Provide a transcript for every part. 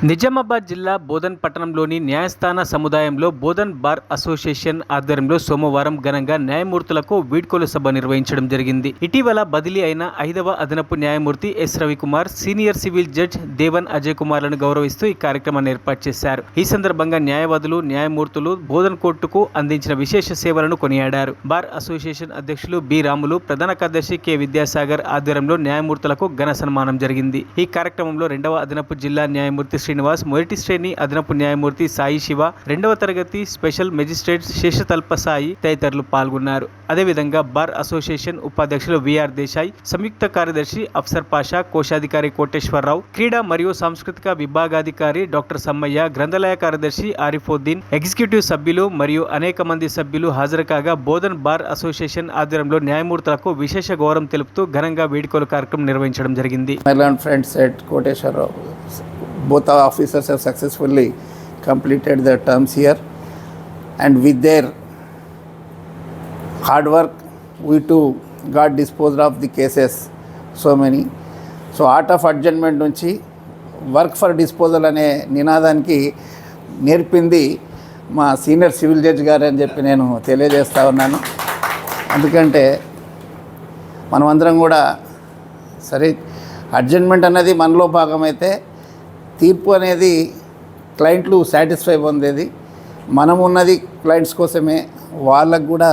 నిజామాబాద్ జిల్లా బోధన్ పట్టణంలోని న్యాయస్థాన సముదాయంలో Bodhan bar association ఆధ్వర్యంలో సోమవారం ఘనంగా న్యాయమూర్తులకు వీడ్కోలు సభ నిర్వహించడం జరిగింది. ఇటీవల బదిలీ అయిన 5వ అదనపు న్యాయమూర్తి S Ravikumar, senior civil judge Devan Ajay కుమార్లను గౌరవిస్తూ ఈ కార్యక్రమాన్ని ఏర్పాటు చేశారు. ఈ సందర్భంగా న్యాయవాదులు, న్యాయమూర్తులు బోధన్ కోర్టుకు అందించిన విశేష సేవలను కొనియాడారు. బార్ అసోసియేషన్ అధ్యక్షులు బి రాములు, ప్రధాన కార్యదర్శి కె విద్యాసాగర్ ఆధ్వర్యంలో న్యాయమూర్తులకు ఘన సన్మానం జరిగింది. ఈ కార్యక్రమంలో 2వ అదనపు జిల్లా న్యాయమూర్తి శ్రీనివాస్, మొదటి శ్రేణి అదనపు న్యాయమూర్తి సాయి శివ, 2వ తరగతి స్పెషల్ మెజిస్ట్రేట్ శేషతల్ప సాయి తదితరులు పాల్గొన్నారు. అదేవిధంగా బార్ అసోసియేషన్ ఉపాధ్యక్షులు విఆర్ దేశాయ్, సంయుక్త కార్యదర్శి అఫ్సర్ పాషా, కోశాధికారి కోటేశ్వరరావు, క్రీడా మరియు సాంస్కృతిక విభాగాధికారి డాక్టర్ సమ్మయ్య, గ్రంథాలయ కార్యదర్శి ఆరిఫుద్దీన్, ఎగ్జిక్యూటివ్ సభ్యులు మరియు అనేక మంది సభ్యులు హాజరు కాగా బోధన్ బార్ అసోసియేషన్ ఆధ్వర్యంలో న్యాయమూర్తులకు విశేష గౌరవం తెలుపుతూ ఘనంగా వేడుకల కార్యక్రమం నిర్వహించడం జరిగింది. Both our officers have successfully completed their terms here, and with their hard work we too got disposed of the cases, so many. So art of adjournment nunchi work for disposal ane నినాదానికి నేర్పింది మా senior civil judge గారు అని చెప్పి నేను తెలియజేస్తా ఉన్నాను. ఎందుకంటే మనమందరం కూడా సరే అడ్జర్న్మెంట్ అన్నది మనలో భాగమైతే తీర్పు అనేది క్లయింట్లు సాటిస్ఫై పొందేది. మనం ఉన్నది క్లయింట్స్ కోసమే, వాళ్ళకు కూడా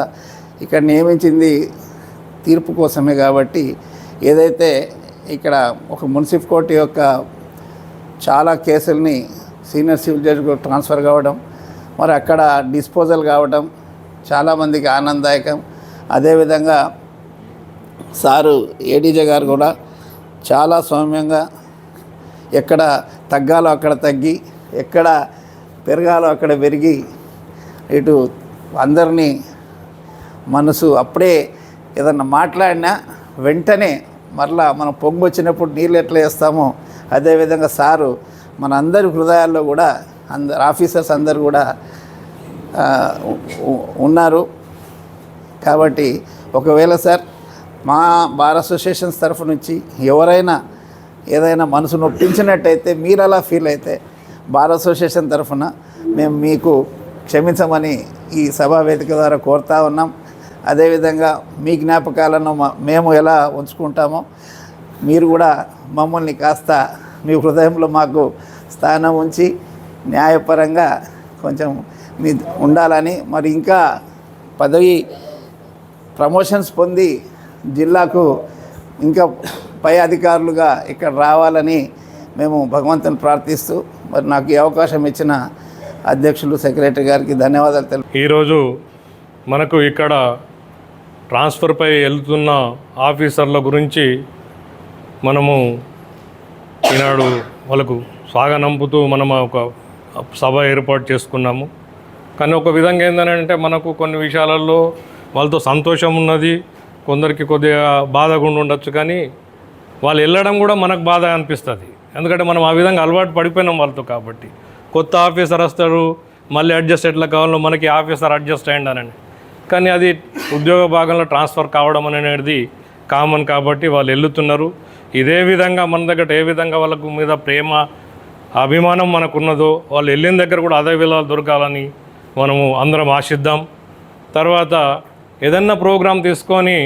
ఇక్కడ నియమించింది తీర్పు కోసమే. కాబట్టి ఏదైతే ఇక్కడ ఒక మున్సిపల్ కోర్టు యొక్క చాలా కేసుల్ని సీనియర్ సివిల్ జడ్జికి ట్రాన్స్ఫర్ కావడం, మరి అక్కడ డిస్పోజల్ కావడం చాలామందికి ఆనందదాయకం. అదేవిధంగా సారు ఏడీజే గారు కూడా చాలా సౌమ్యంగా ఎక్కడ తగ్గాలో అక్కడ తగ్గి, ఎక్కడ పెరగాలో అక్కడ పెరిగి, ఇటు అందరినీ మనసు అప్పుడే ఏదన్నా మాట్లాడినా వెంటనే మరలా మనం పొంగు వచ్చినప్పుడు నీళ్ళు ఎట్లా వేస్తామో అదేవిధంగా సారు మన అందరి హృదయాల్లో కూడా ఆఫీసర్స్ అందరు కూడా ఉన్నారు. కాబట్టి ఒకవేళ సార్ మా బార్ అసోసియేషన్స్ తరఫు నుంచి ఎవరైనా ఏదైనా మనసు నొప్పించినట్టయితే, మీరు అలా ఫీల్ అయితే బార్ అసోసియేషన్ తరఫున మేము మీకు క్షమించమని ఈ సభా వేదిక ద్వారా కోరుతా ఉన్నాం. అదేవిధంగా మీ జ్ఞాపకాలను మేము ఎలా ఉంచుకుంటామో మీరు కూడా మమ్మల్ని కాస్త మీ హృదయంలో మాకు స్థానం ఉంచి న్యాయపరంగా కొంచెం మీ ఉండాలని, మరి ఇంకా పదవి ప్రమోషన్స్ పొంది జిల్లాకు ఇంకా పై అధికారులుగా ఇక్కడ రావాలని మేము భగవంతుని ప్రార్థిస్తూ, మరి నాకు ఈ అవకాశం ఇచ్చిన అధ్యక్షులు, సెక్రటరీ గారికి ధన్యవాదాలు తెలుపు. ఈరోజు మనకు ఇక్కడ ట్రాన్స్ఫర్పై వెళ్తున్న ఆఫీసర్ల గురించి మనము ఈనాడు వాళ్ళకు సాగనంపుతూ మనం ఒక సభ ఏర్పాటు చేసుకున్నాము. కానీ ఒక విధంగా ఏంటంటే మనకు కొన్ని విషయాలలో వాళ్ళతో సంతోషం ఉన్నది, కొందరికి కొద్దిగా బాధగా ఉండొచ్చు. కానీ వాళ్ళు వెళ్ళడం కూడా మనకు బాధ అనిపిస్తుంది. ఎందుకంటే మనం ఆ విధంగా అలవాటు పడిపోయినాం వాళ్ళతో. కాబట్టి కొత్త ఆఫీసర్ వస్తారు, మళ్ళీ అడ్జస్ట్ ఎట్లా కావాలో మనకి ఆఫీసర్ అడ్జస్ట్ అయ్యండి అని. కానీ అది ఉద్యోగ భాగంలో ట్రాన్స్ఫర్ కావడం అనేది కామన్. కాబట్టి వాళ్ళు వెళ్తున్నారు. ఇదే విధంగా మన దగ్గర ఏ విధంగా వాళ్ళకు మీద ప్రేమ, అభిమానం మనకున్నదో వాళ్ళు వెళ్ళిన దగ్గర కూడా అదే విధాలు దొరకాలని మనము అందరం ఆశిద్దాం. తర్వాత ఏదన్నా ప్రోగ్రాం తీసుకొని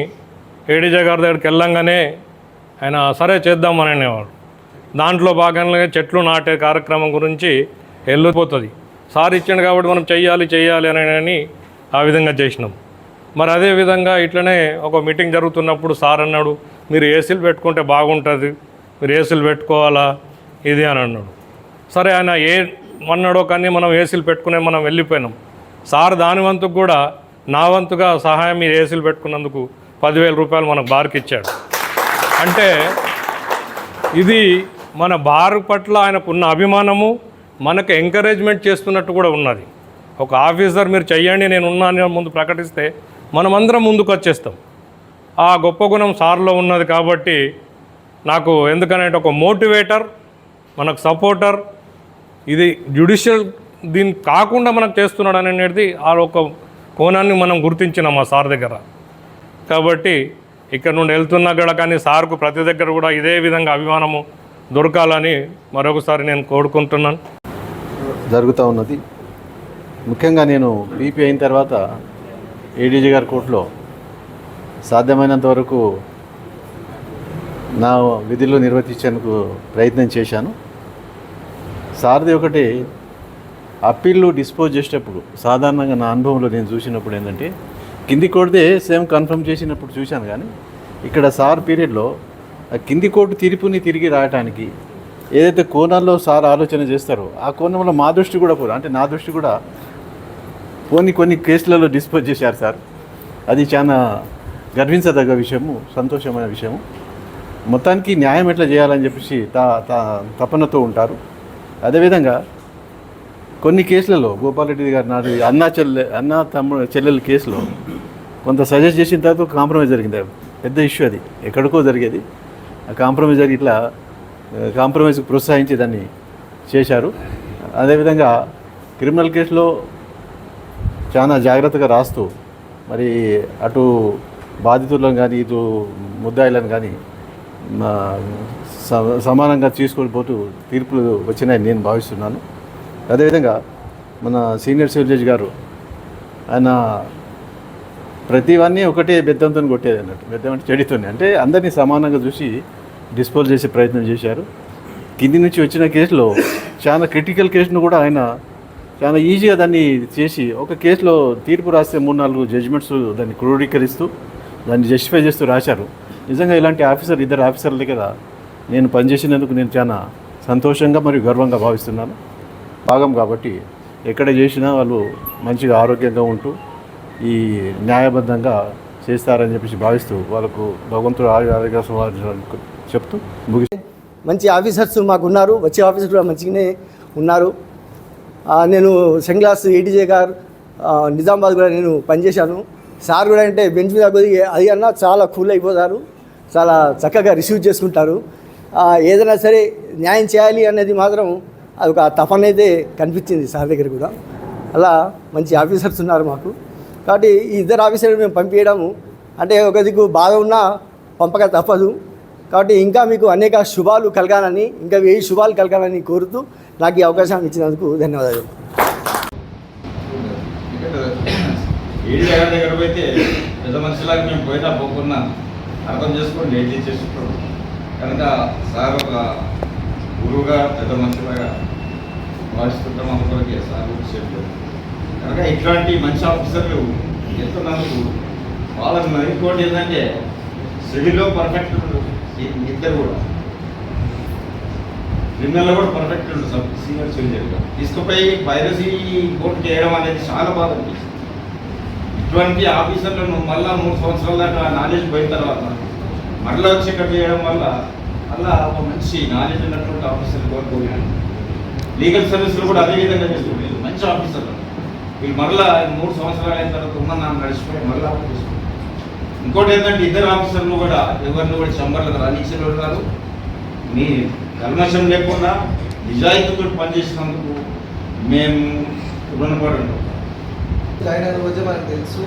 ఏడీజే గారి దగ్గరికి వెళ్ళంగానే ఆయన సరే చేద్దామని అనేవాడు. దాంట్లో భాగంగా చెట్లు నాటే కార్యక్రమం గురించి వెళ్ళిపోతుంది. సార్ ఇచ్చాడు కాబట్టి మనం చెయ్యాలి అని ఆ విధంగా చేసినాం. మరి అదేవిధంగా ఇట్లనే ఒక మీటింగ్ జరుగుతున్నప్పుడు సార్ అన్నాడు, మీరు ఏసీలు పెట్టుకుంటే బాగుంటుంది, మీరు ఏసీలు పెట్టుకోవాలా ఇది అని అన్నాడు. సరే ఆయన అన్నాడో కానీ మనం ఏసీలు పెట్టుకునే మనం వెళ్ళిపోయినాం. సార్ దాని వంతుకు కూడా నా వంతుగా సహాయం మీరు ఏసీలు పెట్టుకున్నందుకు 10,000 రూపాయలు మనకు బార్కి ఇచ్చాడు. అంటే ఇది మన బార్ పట్ల ఆయనకున్న అభిమానము, మనకు ఎంకరేజ్మెంట్ చేస్తున్నట్టు కూడా ఉన్నది. ఒక ఆఫీసర్ మీరు చెయ్యండి నేను ఉన్నాను ముందు ప్రకటిస్తే మనమందరం ముందుకు వచ్చేస్తాం. ఆ గొప్ప గుణం సార్లో ఉన్నది. కాబట్టి నాకు ఎందుకనంటే ఒక మోటివేటర్, మనకు సపోర్టర్, ఇది జ్యుడిషియల్ దీన్ని కాకుండా మనకు చేస్తున్నాడు అనేది ఆ ఒక కోణాన్ని మనం గుర్తించినాం మా సార్ దగ్గర. కాబట్టి ఇక్కడ నుండి వెళ్తున్నా కూడా కానీ సార్కు ప్రతి దగ్గర కూడా ఇదే విధంగా అభిమానము దొరకాలని మరొకసారి నేను కోరుకుంటున్నాను. జరుగుతూ ఉన్నది. ముఖ్యంగా నేను పీపీ అయిన తర్వాత ఏడీజీ గారి కోర్టులో సాధ్యమైనంత వరకు నా విధులు నిర్వర్తించేందుకు ప్రయత్నం చేశాను. సారథి ఒకటి అప్పీళ్ళు డిస్పోజ్ చేసేటప్పుడు సాధారణంగా నా అనుభవంలో నేను చూసినప్పుడు ఏంటంటే కింది కోర్టుదే సేమ్ కన్ఫర్మ్ చేసినప్పుడు చూశాను. కానీ ఇక్కడ సార్ పీరియడ్లో ఆ కింది కోర్టు తీర్పుని తిరిగి రాయటానికి ఏదైతే కోణాల్లో సార్ ఆలోచన చేస్తారో ఆ కోణంలో మా దృష్టి కూడా అంటే నా దృష్టి కూడా కొన్ని కేసులలో డిస్పోజ్ చేశారు సార్. అది చాలా గర్వించదగ్గ విషయము, సంతోషమైన విషయము. మొత్తానికి న్యాయం ఎట్లా చేయాలని చెప్పేసి తపనతో ఉంటారు. అదేవిధంగా కొన్ని కేసులలో గోపాలరెడ్డి గారు నాడు అన్న చెల్లెల కేసులో కొంత సజెస్ట్ చేసిన తర్వాత కాంప్రమైజ్ జరిగింది. పెద్ద ఇష్యూ అది, ఎక్కడికో జరిగేది. ఆ కాంప్రమైజ్ జరిగి ఇట్లా కాంప్రమైజ్కి ప్రోత్సహించి దాన్ని చేశారు. అదేవిధంగా క్రిమినల్ కేసులో చాలా జాగ్రత్తగా రాస్తూ మరి అటు బాధితులను కానీ ఇటు ముద్దాయిలను కానీ సమానంగా తీసుకొని పోతూ తీర్పులు వచ్చినాయని నేను భావిస్తున్నాను. అదేవిధంగా మన సీనియర్ సివిల్ జడ్జి గారు ఆయన ప్రతివన్నీ ఒకటే బెత్తంతో కొట్టేది అన్నట్టు, బెత్తం అంటే చెడితోనే, అంటే అందరినీ సమానంగా చూసి డిస్పోజ్ చేసే ప్రయత్నం చేశారు. కింది నుంచి వచ్చిన కేసులో చాలా క్రిటికల్ కేసును కూడా ఆయన చాలా ఈజీగా దాన్ని చేసి ఒక కేసులో తీర్పు రాస్తే 3-4 జడ్జిమెంట్స్ దాన్ని క్రోడీకరిస్తూ దాన్ని జస్టిఫై చేస్తూ రాశారు. నిజంగా ఇలాంటి ఇద్దరు ఆఫీసర్ల దగ్గర నేను పనిచేసినందుకు నేను చాలా సంతోషంగా మరియు గర్వంగా భావిస్తున్నాను. భాగం కాబట్టి ఎక్కడ చేసినా వాళ్ళు మంచిగా ఆరోగ్యంగా ఉంటూ ఈ న్యాయబద్ధంగా చేస్తారని చెప్పేసి భావిస్తూ వాళ్ళకు భగవంతుడు ఆరోగ్య చెప్తూ మంచి ఆఫీసర్స్ మాకు ఉన్నారు, వచ్చే ఆఫీసర్స్ కూడా మంచిగానే ఉన్నారు. నేను సెకండ్ క్లాస్ ఏటీజే గారు నిజామాబాద్ కూడా నేను పనిచేశాను. సార్ కూడా అంటే బెంచ్ మీద అది అన్నా చాలా కూల్ అయిపోతారు, చాలా చక్కగా రిసీవ్ చేసుకుంటారు. ఏదైనా సరే న్యాయం చేయాలి అనేది మాత్రం అదొక తపన అయితే కనిపించింది సార్ దగ్గర కూడా. అలా మంచి ఆఫీసర్స్ ఉన్నారు మాకు. కాబట్టి ఈ ఇద్దరు ఆఫీసర్లు మేము పంపించడము అంటే ఒక దిక్కు బాధ ఉన్నా పంపక తప్పదు. కాబట్టి ఇంకా మీకు అనేక శుభాలు కలగాలని, ఇంకా 1000 శుభాలు కలగాలని కోరుతూ నాకు ఈ అవకాశాన్ని ఇచ్చినందుకు ధన్యవాదాలు. దగ్గర పోయితే పెద్ద మనిషిలాగా మేము పోయినా పోకున్నా అర్థం చేసుకోండి, ఏది చేసుకుంటాం కనుక సార్ ఒక గురువుగా పెద్ద మనిషిలాగా భావిస్తుంటాం. అందుకొరకే సార్ చెప్పారు కనుక ఇట్లాంటి మంచి ఆఫీసర్లు ఎత్తున్నందుకు వాళ్ళని ఇంకోటి ఏంటంటే సివిల్లో పర్ఫెక్ట్ ఇద్దరు కూడా, క్రిమినల్లో కూడా పర్ఫెక్ట్ ఉంటుంది. సీనియర్ సివిల్ తీసుకుపోయి పైరసీ కోర్టు చేయడం అనేది చాలా బాధ అనిపిస్తుంది. ఇటువంటి ఆఫీసర్లను మళ్ళీ 3 సంవత్సరాల దాకా నాలెడ్జ్ పోయిన తర్వాత మళ్ళీ వచ్చి ఇక్కడ చేయడం వల్ల అలా ఒక మంచి నాలెడ్జ్ ఉన్నటువంటి ఆఫీసర్లు కోరుకోలేదు. లీగల్ సర్వీసులు కూడా అదే విధంగా చేసుకోలేదు. మంచి ఆఫీసర్లు వీళ్ళు మళ్ళీ 3 సంవత్సరాలు అయిన తర్వాత ఉన్న నడిచిపోయి మళ్ళీ తీసుకుంటారు. ఇంకోటి ఏంటంటే ఇద్దరు ఆఫీసర్లు కూడా ఎవరిని కూడా చంబర్లకు రానిచ్చేవాళ్ళు కాదు. మీ కల్మషం లేకుండా నిజాయితీతో పనిచేసినందుకు మేము రుణపడి ఉంటాం. జాయిన్ అయిన రోజే మనకు తెలుసు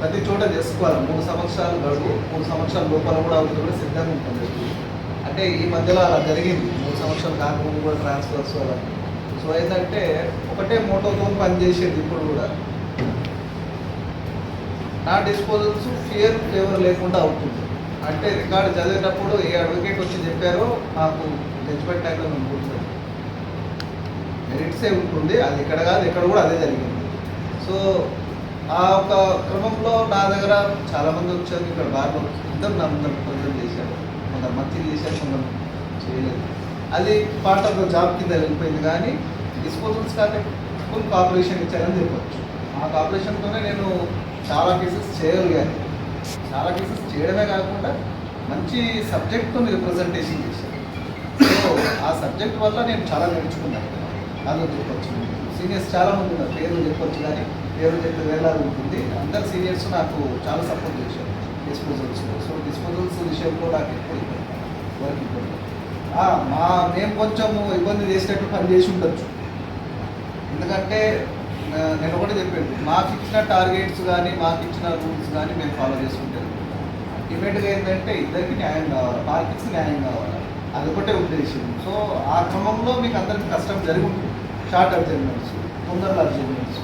ప్రతి చోట చేసుకోవాలి. 3 సంవత్సరాలు గడువు, 3 సంవత్సరాల లోపల కూడా అవుతుంది కూడా సిద్ధంగా ఉంటుంది. అంటే ఈ మధ్యలో అలా జరిగింది, 3 సంవత్సరాలు కాకుండా కూడా ట్రాన్స్ఫర్స్ అలా. సో ఏంటంటే ఒకటే మోటోతో పనిచేసేది. ఇప్పుడు కూడా నా డిస్పోజల్స్ ఫేవర్ లేకుండా అవుతుంది. అంటే రికార్డు చదివేటప్పుడు ఏ అడ్వకేట్ వచ్చి చెప్పారో నాకు జడ్జిమెంట్ టైంలో ఉంటుంది, మెరిట్సే ఉంటుంది. అది ఇక్కడ కాదు, ఇక్కడ కూడా అదే జరిగింది. సో ఆ ఒక క్రమంలో నా దగ్గర చాలామంది వచ్చారు. ఇక్కడ బాగా ఇద్దరు నా ముందర కొంచెం చేశారు, కొందరు మంచిగా చేశారు, కొందరు చేయలేదు. అది పార్ట్ ఆఫ్ ద జాబ్ కింద వెళ్ళిపోయింది. కానీ డిస్పోజల్స్ కానీ ఫుల్ కోఆపరేషన్ ఇచ్చారని చెప్పచ్చు. ఆ కోఆపరేషన్తోనే నేను చాలా కేసెస్ చేయగలిగాను. చాలా కేసెస్ చేయడమే కాకుండా మంచి సబ్జెక్ట్తో రిప్రజెంటేషన్ చేశాను. సో ఆ సబ్జెక్ట్ వల్ల నేను చాలా నేర్చుకున్నాను. అది చెప్పచ్చు. సీనియర్స్ చాలామంది ఉన్నారు, పేర్లు చెప్పొచ్చు కానీ పేర్లు చెప్పే వేలాది ఉంటుంది. అందరు సీనియర్స్ నాకు చాలా సపోర్ట్ చేశారు డిస్పోజల్స్లో. సో డిస్పోజల్స్ విషయంలో నాకు ఎక్కువ ఇబ్బంది మేము కొంచెం ఇబ్బంది చేసేటట్టు పని చేసి ఉండొచ్చు. ఎందుకంటే నేను ఒకటి చెప్పాను, మాకు ఇచ్చిన టార్గెట్స్ కానీ మాకు ఇచ్చిన రూల్స్ కానీ మేము ఫాలో చేసుకుంటాం. అల్టిమేట్గా ఏంటంటే ఇద్దరికి న్యాయం కావాలి, పార్టీకి న్యాయం కావాలి. అదొకటే ఉద్దేశం. సో ఆ క్రమంలో మీకు అందరికి కష్టం జరిగి ఉంటుంది. షార్ట్ అడ్జస్ట్మెంట్స్, తొందరగా అడ్జస్ట్మెంట్స్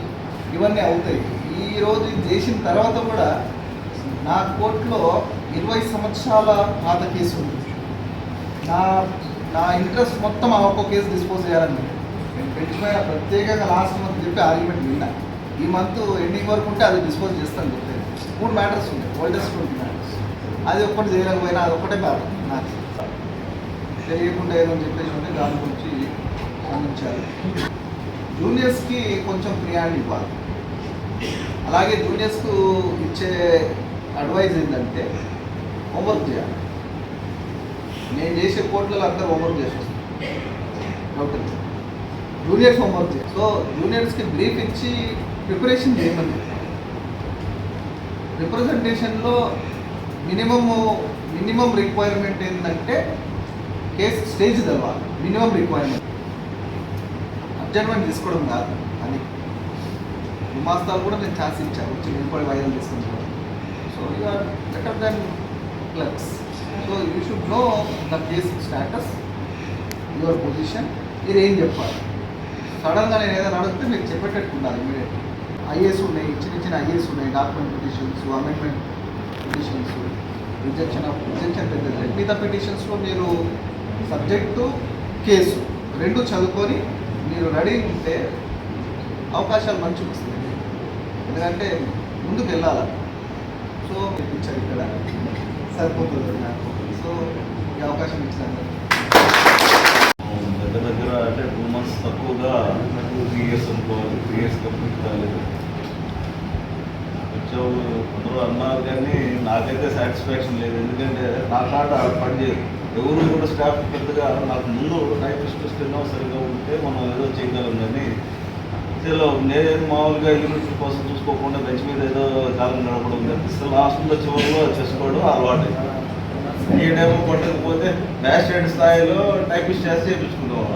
ఇవన్నీ అవుతాయి. ఈరోజు ఇది చేసిన తర్వాత కూడా నా కోర్టులో 20 సంవత్సరాల పాత కేసు ఉంది. నా ఇంట్రెస్ట్ మొత్తం ఆ ఒక్క కేసు డిస్పోజ్ చేయాలని నేను పెట్టిపోయిన ప్రత్యేకంగా లాస్ట్ మంత్ చెప్పి ఆర్గ్యుమెంట్ విన్నా. ఈ మంత్ ఎండింగ్ వరకు ఉంటే అది డిస్పోజ్ చేస్తాను చెప్పేది. 3 మ్యాటర్స్ ఉన్నాయి, ఓల్డెస్ట్ 20 మ్యాటర్స్. అది ఒక్కటి చేయలేకపోయినా అది ఒకటే బాధ నాకు. చేయకుండా ఏదని చెప్పేసి ఉంటే దాని గురించి స్పందించాలి. జూనియర్స్కి కొంచెం ప్రియారిటీ ఇవ్వాలి. అలాగే జూనియర్స్కు ఇచ్చే అడ్వైజ్ ఏంటంటే హోంవర్క్ చేయాలి. నేను చేసే కోర్టులలో అందరూ హోంవర్క్ చేసి వస్తాను. జూనియర్స్ హోంవర్క్ చేయాలి. సో జూనియర్స్కి బ్రీఫ్ ఇచ్చి ప్రిపరేషన్ చేయమని. రిప్రజెంటేషన్లో మినిమం రిక్వైర్మెంట్ ఏంటంటే కేసు స్టేజ్ తెలవాలి. మినిమం రిక్వైర్మెంట్ అడ్జస్ట్మెంట్ తీసుకోవడం కాదు. అది గుమాస్తాలు కూడా నేను ఛాన్స్ ఇచ్చాను, వచ్చి నిలబడి వాయిదాలు తీసుకుంటాను. So you are better than clerks. So you should know the case status, your position. మీరు ఏం చెప్పాలి? సడన్గా నేను ఏదైనా అడిగితే మీరు చెప్పేటట్టు ఉండాలి. ఇమీడియట్లీ ఐఏఎస్ ఉన్నాయి, చిన్న ఐఏఎస్ ఉన్నాయి, document petitions, amendment petitions, rejection పెద్దది. మిగతా పిటిషన్స్లో మీరు సబ్జెక్టు కేసు 2 చదువుకొని మీరు రెడీ ఉంటే అవకాశాలు మంచిగా వస్తాయి. ఎందుకంటే ముందుకు వెళ్ళాలి. సో ఇచ్చారు ఇక్కడ సరిపోతుంది నాకు. సో ఈ అవకాశం ఇచ్చాను. దగ్గర అంటే 2 months తక్కువగా 3 years అనుకోవాలి. 3 years కంప్లీట్ కాలేదు. వచ్చావు అందరూ అన్నారు కానీ నాకైతే సాటిస్ఫాక్షన్ లేదు. ఎందుకంటే నా కాడ పనిచేయదు. ఎవరు కూడా స్టాఫ్ పెద్దగా నాకు ముందు టైపిస్ట్ స్టెనో సరిగా ఉంటే మనం ఏదో చేయగలం కానీ అసలు నేను మామూలుగా యూనిట్ కోసం చూసుకోకుండా బెంచ్ మీద ఏదో కాలం నడపడం అసలు లాస్ట్లో చివరిలో చేసుకోవడం అలవాటు. ఈడేమో కొట్టకపోతే బ్యాస్టెడ్ స్థాయిలో టైపిస్ట్ చేసి చేయించుకుంటాం.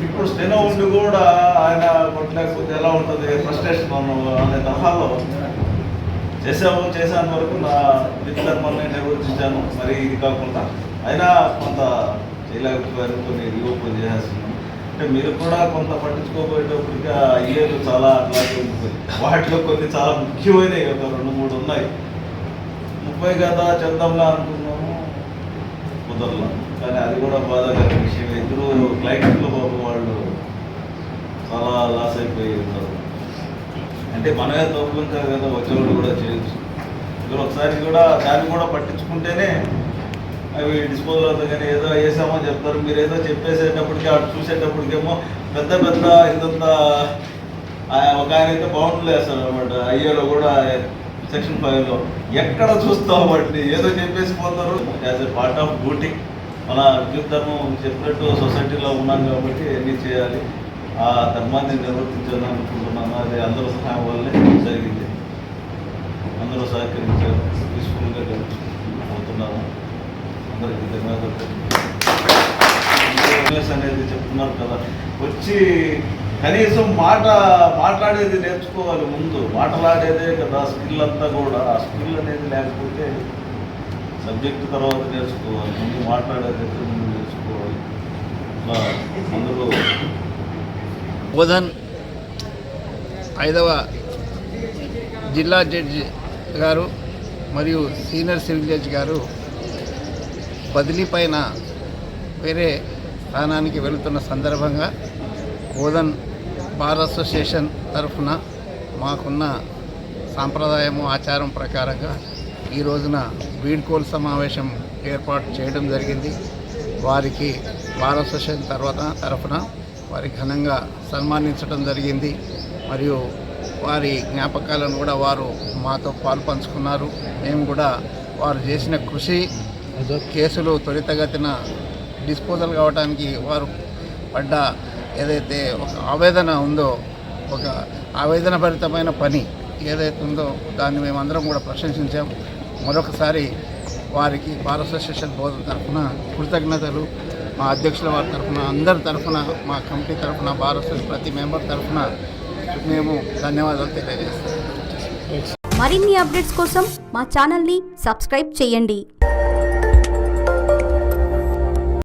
ఇప్పుడు స్టెనో ఉండి కూడా ఆయన కొట్టలేకపోతే ఎలా ఉంటుంది, ఫ్రస్ట్రేషన్ అనే తరహాలో చేసాను వరకు నా విద్యార్థులను నిర్వర్తించాను. మరి ఇది కాకుండా అయినా కొంత చేయలేకపోయారు, కొన్ని రిఓపెన్ చేసేస్తున్నాం. అంటే మీరు కూడా కొంత పట్టించుకోబోయేటప్పటికి అయ్యేలు చాలా అలాగే ఉంటుంది. వాటిలో కొన్ని చాలా ముఖ్యమైనవి ఒక 2-3 ఉన్నాయి. 30 గదా చేద్దాంలా అనుకున్నాము, కుదరలా. కానీ అది కూడా బాధాకర విషయం. ఇద్దరు క్లయింట్లు బాబు వాళ్ళు చాలా లాస్ అయిపోయి ఉన్నారు. అంటే మనమే తోపుకుంటారు కదా, వచ్చేవాళ్ళు కూడా చేయొచ్చు. మీరు ఒకసారి కూడా దాన్ని కూడా పట్టించుకుంటేనే అవి డిస్పోజల్ అవుతాయి. కానీ ఏదో వేసామని చెప్తారు, మీరు ఏదో చెప్పేసేటప్పటికి అటు చూసేటప్పటికేమో పెద్ద ఇంతంత ఒక ఆయన అయితే బౌండర్లు వేస్తారు అనమాట. ఐఏలో కూడా సెక్షన్ 5లో ఎక్కడ చూస్తాం వాటిని ఏదో చెప్పేసి పోతారు. As a part of duty మన విద్యుత్ ధర్మం చెప్పినట్టు సొసైటీలో ఉన్నాం కాబట్టి అన్నీ చేయాలి. ఆ ధర్మాన్ని నిర్వర్తించాలని అనుకుంటున్నాను. అది అందరూ సహాయం వల్లే జరిగింది. అందరూ సహకరించారు, పీస్ఫుల్గా అవుతున్నాము. అందరికీ ధన్యవాదాలు అనేది చెప్తున్నారు కదా. వచ్చి కనీసం మాట్లాడేది నేర్చుకోవాలి. ముందు మాట్లాడేదే కదా స్కిల్ అంతా కూడా. ఆ స్కిల్ అనేది లేకపోతే సబ్జెక్టు తర్వాత నేర్చుకోవాలి, ముందు మాట్లాడేది ముందు నేర్చుకోవాలి. అలా అందరూ బోధన్ 5వ జిల్లా జడ్జి గారు మరియు సీనియర్ సివిల్ జడ్జి గారు బదిలీ పైన వేరే స్థానానికి వెళుతున్న సందర్భంగా బోధన్ బార్ అసోసియేషన్ తరఫున మాకున్న సాంప్రదాయము ఆచారం ప్రకారంగా ఈ రోజున వీడ్కోలు సమావేశం ఏర్పాటు చేయడం జరిగింది. వారికి బార్ అసోసియేషన్ తరఫున వారి ఘనంగా సన్మానించడం జరిగింది. మరియు వారి జ్ఞాపకాలను కూడా వారు మాతో పాల్పంచుకున్నారు. మేము కూడా వారు చేసిన కృషి, కేసులు త్వరితగతిన డిస్పోజల్ కావడానికి వారు పడ్డ ఏదైతే ఒక ఆవేదన ఉందో, ఒక ఆవేదనభరితమైన పని ఏదైతే ఉందో దాన్ని మేమందరం కూడా ప్రశంసించాం. మరొకసారి వారికి బార్ అసోసియేషన్ బోధన తరఫున కృతజ్ఞతలు. మా అధ్యక్షుల వారి తరఫున, అందరి తరఫున, మా కమిటీ తరఫున, బార్ అసోసియేషన్ ప్రతి మెంబర్ తరఫున మేము ధన్యవాదాలు తెలియజేస్తాం. మరిన్ని అప్డేట్స్ కోసం మా ఛానల్ని సబ్స్క్రైబ్ చేయండి.